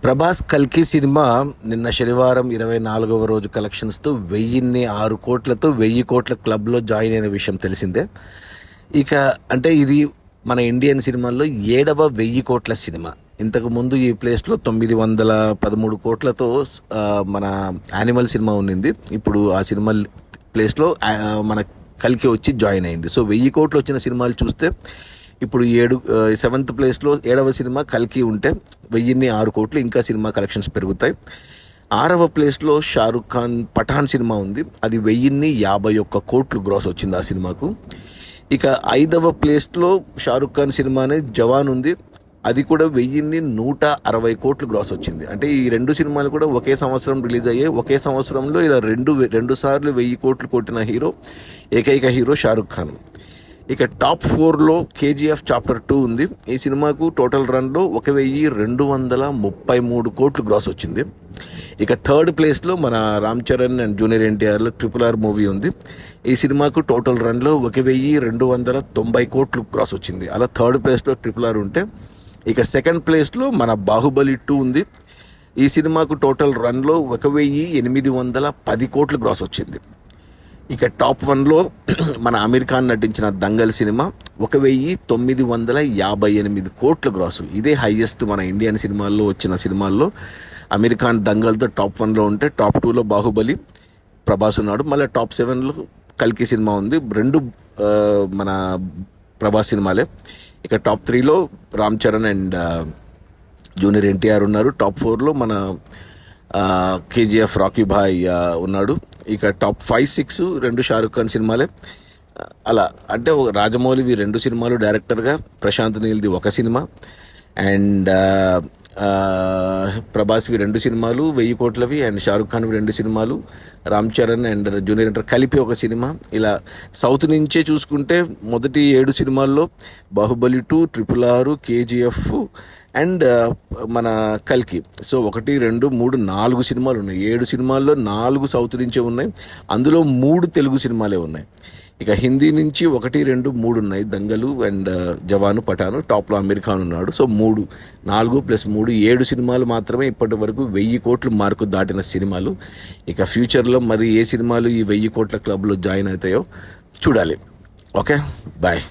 ప్రభాస్ కల్కి సినిమా నిన్న శనివారం 24వ రోజు కలెక్షన్స్తో 1006 కోట్లతో 1000 కోట్ల క్లబ్లో జాయిన్ అయిన విషయం తెలిసిందే. ఇక అంటే ఇది మన ఇండియన్ సినిమాల్లో 7వ 1000 కోట్ల సినిమా. ఇంతకుముందు ఈ ప్లేస్లో 913 కోట్లతో మన యానిమల్ సినిమా ఉన్నింది. ఇప్పుడు ఆ సినిమా ప్లేస్లో మన కల్కి వచ్చి జాయిన్ అయింది. సో 1000 కోట్లు వచ్చిన సినిమాలు చూస్తే ఇప్పుడు 7th ప్లేస్లో 7వ సినిమా కల్కి ఉంటే 1006 కోట్లు, ఇంకా సినిమా కలెక్షన్స్ పెరుగుతాయి. 6వ ప్లేస్లో షారుఖ్ ఖాన్ పఠాన్ సినిమా ఉంది. అది 1051 కోట్లు గ్రాస్ వచ్చింది ఆ సినిమాకు. ఇక 5వ ప్లేస్లో షారుఖ్ ఖాన్ సినిమానే జవాన్ ఉంది. అది కూడా 1160 కోట్లు గ్రాస్ వచ్చింది. అంటే ఈ రెండు సినిమాలు కూడా ఒకే సంవత్సరం రిలీజ్ అయ్యాయి. ఒకే సంవత్సరంలో ఇలా రెండు సార్లు 1000 కోట్లు కొట్టిన ఏకైక హీరో షారుఖ్ ఖాన్. ఇక టాప్ 4లో కేజీఎఫ్ చాప్టర్ 2 ఉంది. ఈ సినిమాకు టోటల్ రన్లో 1233 కోట్లు గ్రాస్ వచ్చింది. ఇక 3rd ప్లేస్లో మన రామ్ చరణ్ అండ్ జూనియర్ ఎన్టీఆర్లో RRR మూవీ ఉంది. ఈ సినిమాకు టోటల్ రన్లో 1290 కోట్లు గ్రాస్ వచ్చింది. అలా 3rd ప్లేస్లో RRR ఉంటే, ఇక 2nd ప్లేస్లో మన బాహుబలి 2 ఉంది. ఈ సినిమాకు టోటల్ రన్లో 1810 కోట్లు గ్రాస్ వచ్చింది. ఇక టాప్ 1లో మన అమీర్ ఖాన్ నటించిన దంగల్ సినిమా 1958 కోట్ల గ్రాసు. ఇదే హైయెస్ట్ మన ఇండియన్ సినిమాల్లో వచ్చిన సినిమాల్లో. అమీర్ ఖాన్ దంగల్తో టాప్ 1లో ఉంటే, టాప్ 2లో బాహుబలి ప్రభాస్ ఉన్నాడు. మళ్ళీ టాప్ 7లో కల్కి సినిమా ఉంది. రెండు మన ప్రభాస్ సినిమాలే. ఇక టాప్ 3లో రామ్ చరణ్ అండ్ జూనియర్ ఎన్టీఆర్ ఉన్నారు. టాప్ 4లో మన కేజీఎఫ్ రాకీ భాయ్ ఉన్నాడు. ఇక టాప్ 5, 6 రెండు షారుఖ్ ఖాన్ సినిమాలే. అలా అంటే రాజమౌళివి 2 సినిమాలు డైరెక్టర్గా, ప్రశాంత్ నీల్ది 1 సినిమా, అండ్ ప్రభాస్వి 2 సినిమాలు 1000 కోట్లవి, అండ్ షారుఖ్ ఖాన్వి 2 సినిమాలు, రామ్ చరణ్ అండ్ జూనియర్ ఎన్టీఆర్ కలిపి 1 సినిమా. ఇలా సౌత్ నుంచే చూసుకుంటే మొదటి 7 సినిమాల్లో బాహుబలి 2, RRR, కేజీఎఫ్ అండ్ మన కల్కి. సో 1, 2, 3, 4 సినిమాలు ఉన్నాయి. 7 సినిమాల్లో 4 సౌత్ నుంచే ఉన్నాయి. అందులో 3 తెలుగు సినిమాలే ఉన్నాయి. ఇక హిందీ నుంచి 1, 2, 3 ఉన్నాయి. దంగలు అండ్ జవాను, పఠాను. టాప్లో అమీర్ ఖాన్ ఉన్నాడు. సో 3, 4 + 3 7 సినిమాలు మాత్రమే ఇప్పటి వరకు 1000 కోట్లు మార్కు దాటిన సినిమాలు. ఇక ఫ్యూచర్లో మరి ఏ సినిమాలు ఈ 1000 కోట్ల క్లబ్లో జాయిన్ అవుతాయో చూడాలి. Okay, bye.